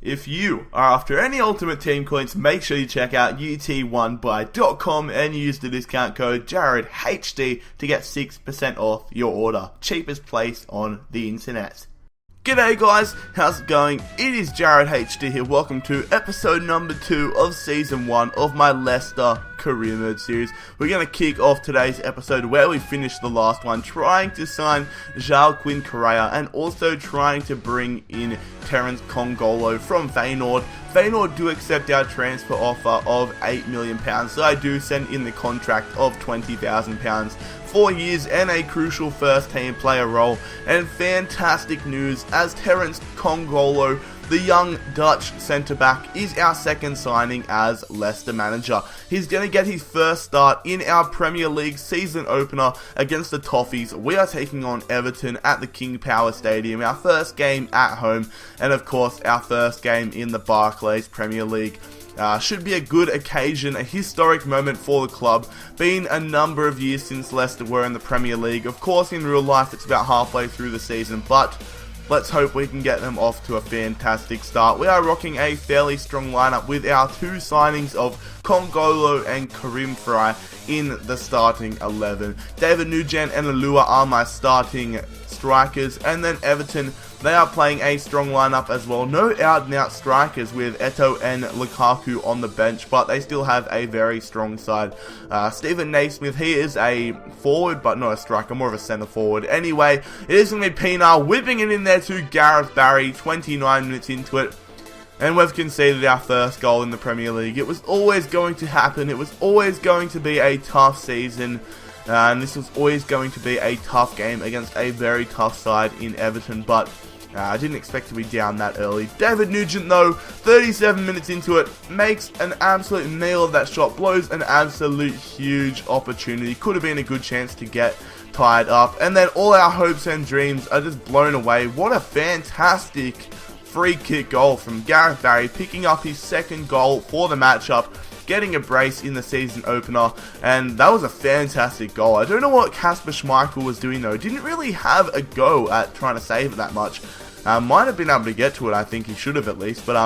If you are after any Ultimate Team coins, make sure you check out ut1buy.com and use the discount code JaredHD to get 6% off your order. Cheapest place on the internet. G'day guys, how's it going? It is Jared HD here. Welcome to episode number 2 of season 1 of my Leicester career mode series. We're going to kick off today's episode where we finished the last one, trying to sign Joaquin Correa and also trying to bring in Terence Congolo from Feyenoord. Feyenoord do accept our transfer offer of £8 million, so I do send in the contract of £20,000. 4 years and a crucial first team player role, and fantastic news as Terence Congolo, the young Dutch centre back, is our second signing as Leicester manager. He's going to get his first start in our Premier League season opener against the Toffees. We are taking on Everton at the King Power Stadium, our first game at home, and of course our first game in the Barclays Premier League. Should be a good occasion, a historic moment for the club. Been a number of years since Leicester were in the Premier League. Of course, in real life, it's about halfway through the season, but let's hope we can get them off to a fantastic start. We are rocking a fairly strong lineup with our 2 signings of Congolo and Karim Fry in the starting 11. David Nugent and Alua are my starting strikers, and then Everton, they are playing a strong lineup as well. No out-and-out strikers with Eto'o and Lukaku on the bench, but they still have a very strong side. Stephen Naismith, he is a forward, but not a striker, more of a centre forward. Anyway, it is going to be Pienaar whipping it in there to Gareth Barry, 29 minutes into it. And we've conceded our first goal in the Premier League. It was always going to happen. It was always going to be a tough season. And this was always going to be a tough game against a very tough side in Everton. But I didn't expect to be down that early. David Nugent, though, 37 minutes into it, makes an absolute nail of that shot. Blows an absolute huge opportunity. Could have been a good chance to get tied up. And then all our hopes and dreams are just blown away. What a fantastic free kick goal from Gareth Barry, picking up his second goal for the matchup, getting a brace in the season opener, and that was a fantastic goal. I don't know what Kasper Schmeichel was doing though. Didn't really have a go at trying to save it that much. Might have been able to get to it, I think he should have at least, but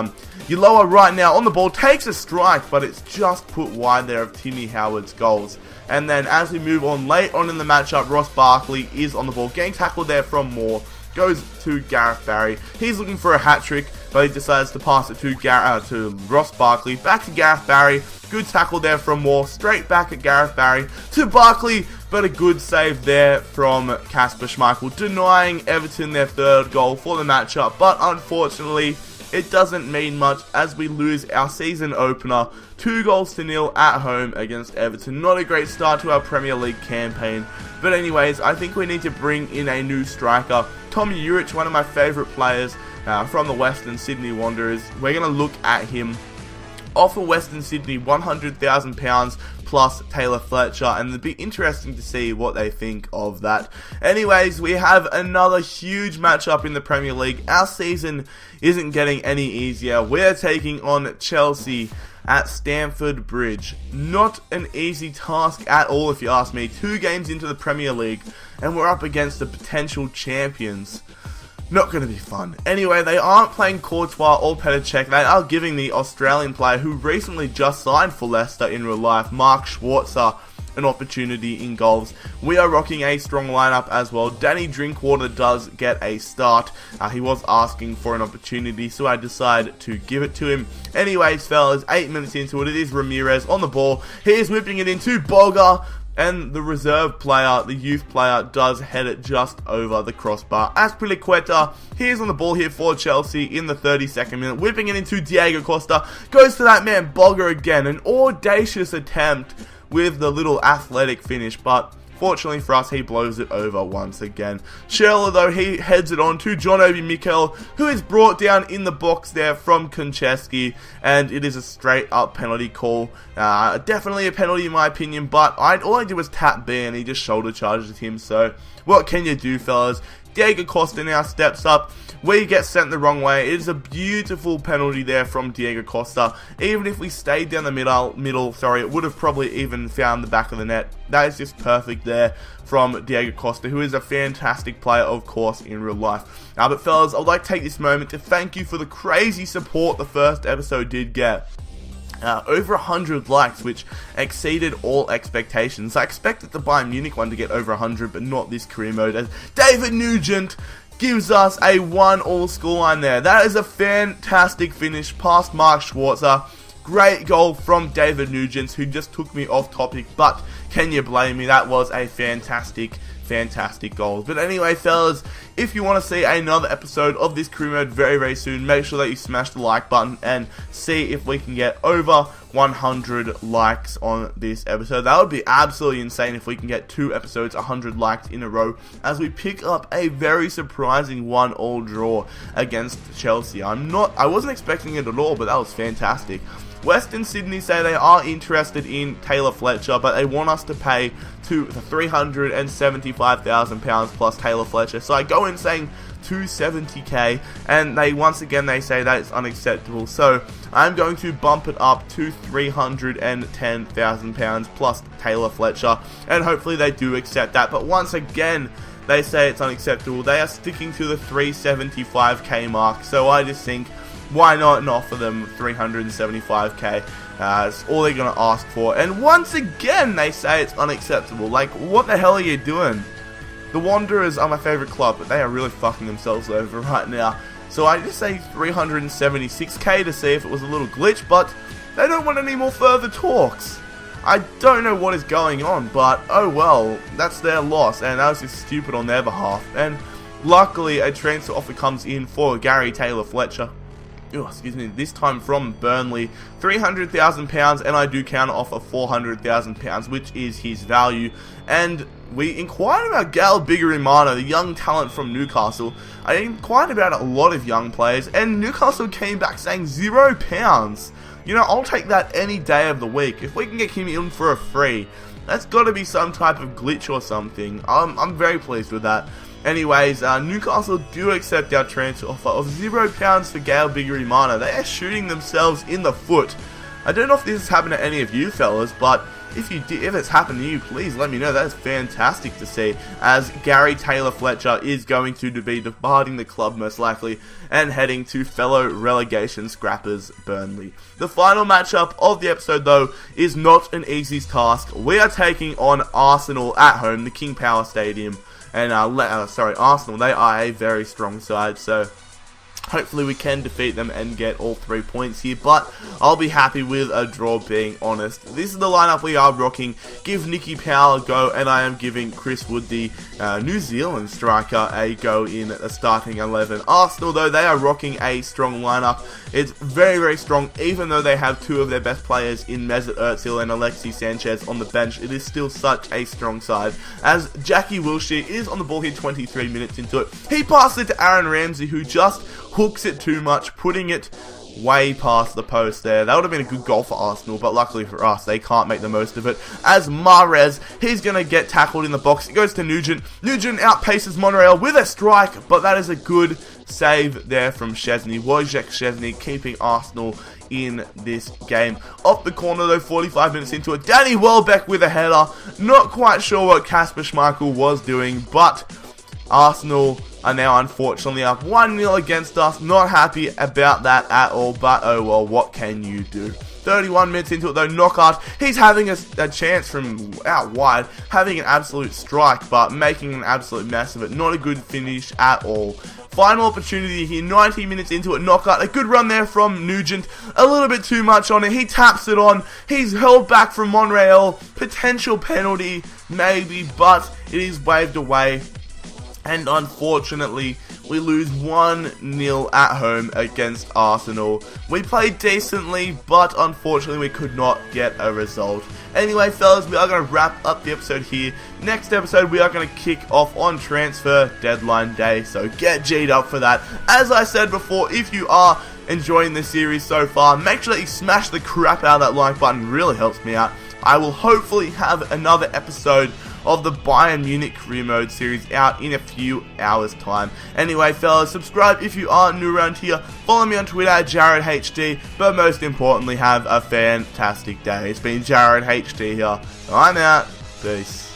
Ulloa right now on the ball, takes a strike, but it's just put wide there of Timmy Howard's goals. And then as we move on late on in the matchup, Ross Barkley is on the ball, getting tackled there from Moore. Goes to Gareth Barry. He's looking for a hat-trick, but he decides to pass it to Ross Barkley. Back to Gareth Barry. Good tackle there from Moore. Straight back at Gareth Barry to Barkley, but a good save there from Kasper Schmeichel, denying Everton their third goal for the matchup. But unfortunately, it doesn't mean much as we lose our season opener 2-0 at home against Everton. Not a great start to our Premier League campaign. But anyways, I think we need to bring in a new striker. Tommy Juric, one of my favourite players from the Western Sydney Wanderers. We're going to look at him. Offer Western Sydney £100,000 plus Taylor Fletcher, and it'd be interesting to see what they think of that. Anyways, we have another huge matchup in the Premier League. Our season isn't getting any easier. We're taking on Chelsea at Stamford Bridge. Not an easy task at all if you ask me. 2 games into the Premier League and we're up against the potential champions. Not going to be fun. Anyway, they aren't playing Courtois or Petr Cech. They are giving the Australian player who recently just signed for Leicester in real life, Mark Schwarzer, an opportunity in goals. We are rocking a strong lineup as well. Danny Drinkwater does get a start. He was asking for an opportunity, so I decided to give it to him. Anyways, fellas, 8 minutes into it, it is Ramirez on the ball. He is whipping it into Boga. And the reserve player, the youth player, does head it just over the crossbar. Azpilicueta, he is on the ball here for Chelsea in the 32nd minute. Whipping it into Diego Costa. Goes to that man, Boga again. An audacious attempt with the little athletic finish. But fortunately for us, he blows it over once again. Schürrle, though, he heads it on to John Obi Mikel, who is brought down in the box there from Konchesky, and it is a straight-up penalty call. Definitely a penalty in my opinion, but all I did was tap B, and he just shoulder charged him, so what can you do, fellas? Diego Costa now steps up. We get sent the wrong way. It is a beautiful penalty there from Diego Costa. Even if we stayed down the middle, it would have probably even found the back of the net. That is just perfect there from Diego Costa, who is a fantastic player, of course, in real life. But fellas, I would like to take this moment to thank you for the crazy support the first episode did get. Over 100 likes, which exceeded all expectations. I expected the Bayern Munich one to get over 100, but not this career mode, as David Nugent gives us a 1-1 scoreline there. That is a fantastic finish past Mark Schwarzer. Great goal from David Nugent, who just took me off topic, but can you blame me? That was a fantastic goal. But anyway, fellas, if you want to see another episode of this career mode very, very soon, make sure that you smash the like button and see if we can get over 100 likes on this episode. That would be absolutely insane if we can get 2 episodes 100 likes in a row, as we pick up a very surprising 1-1 draw against Chelsea. I wasn't expecting it at all, but that was fantastic. Western Sydney say they are interested in Taylor Fletcher, but they want us to pay to the £375,000 plus Taylor Fletcher. So I go in saying 270k, and they say that it's unacceptable. So I'm going to bump it up to £310,000 plus Taylor Fletcher, and hopefully they do accept that. But once again, they say it's unacceptable. They are sticking to the 375k mark. So I just think, why not offer them 375k? It's all they're going to ask for. And once again, they say it's unacceptable. Like, what the hell are you doing? The Wanderers are my favourite club, but they are really fucking themselves over right now. So I just say 376k to see if it was a little glitch, but they don't want any more further talks. I don't know what is going on, but oh well, that's their loss, and that was just stupid on their behalf. And luckily, a transfer offer comes in for Gary Taylor Fletcher. This time from Burnley, £300,000, and I do counter offer £400,000, which is his value. And we inquired about Gal Bigarimano, the young talent from Newcastle. I inquired about a lot of young players, and Newcastle came back saying £0. You know, I'll take that any day of the week. If we can get him in for a free, that's got to be some type of glitch or something. I'm very pleased with that. Anyways, Newcastle do accept our transfer offer of £0 for Gail Bigarimana. They are shooting themselves in the foot. I don't know if this has happened to any of you fellas, but if it's happened to you, please let me know. That is fantastic to see, as Gary Taylor Fletcher is going to be departing the club most likely and heading to fellow relegation scrappers Burnley. The final matchup of the episode, though, is not an easy task. We are taking on Arsenal at home, the King Power Stadium. And Arsenal, they are a very strong side, so hopefully we can defeat them and get all 3 points here, but I'll be happy with a draw, being honest. This is the lineup we are rocking. Give Nicky Powell a go, and I am giving Chris Wood, the New Zealand striker, a go in the starting 11. Arsenal, though, they are rocking a strong lineup. It's very, very strong, even though they have 2 of their best players in Mesut Ozil and Alexis Sanchez on the bench. It is still such a strong side, as Jackie Wilshere is on the ball here 23 minutes into it. He passes it to Aaron Ramsey, who just hooks it too much, putting it way past the post there. That would have been a good goal for Arsenal, but luckily for us, they can't make the most of it. As Mahrez, he's going to get tackled in the box. It goes to Nugent. Nugent outpaces Monreal with a strike, but that is a good save there from Szczesny. Wojciech Szczesny keeping Arsenal in this game. Off the corner, though, 45 minutes into it, Danny Welbeck with a header. Not quite sure what Kasper Schmeichel was doing, but Arsenal are now unfortunately up 1-0 against us. Not happy about that at all, but oh well, what can you do? 31 minutes into it, though, Knockaert, he's having a chance from out wide, having an absolute strike, but making an absolute mess of it. Not a good finish at all. Final opportunity here, 90 minutes into it, Knockaert, a good run there from Nugent, a little bit too much on it, he taps it on, he's held back from Monreal, potential penalty, maybe, but it is waved away. And unfortunately, we lose 1-0 at home against Arsenal. We played decently, but unfortunately we could not get a result. Anyway, fellas, we are going to wrap up the episode here. Next episode, we are going to kick off on transfer deadline day, so get G'd up for that. As I said before, if you are enjoying this series so far, make sure that you smash the crap out of that like button. It really helps me out. I will hopefully have another episode of the Bayern Munich career mode series out in a few hours time. Anyway fellas, subscribe if you are new around here, follow me on Twitter at JaredHD, but most importantly have a fantastic day. It's been Jared HD here, I'm out, peace.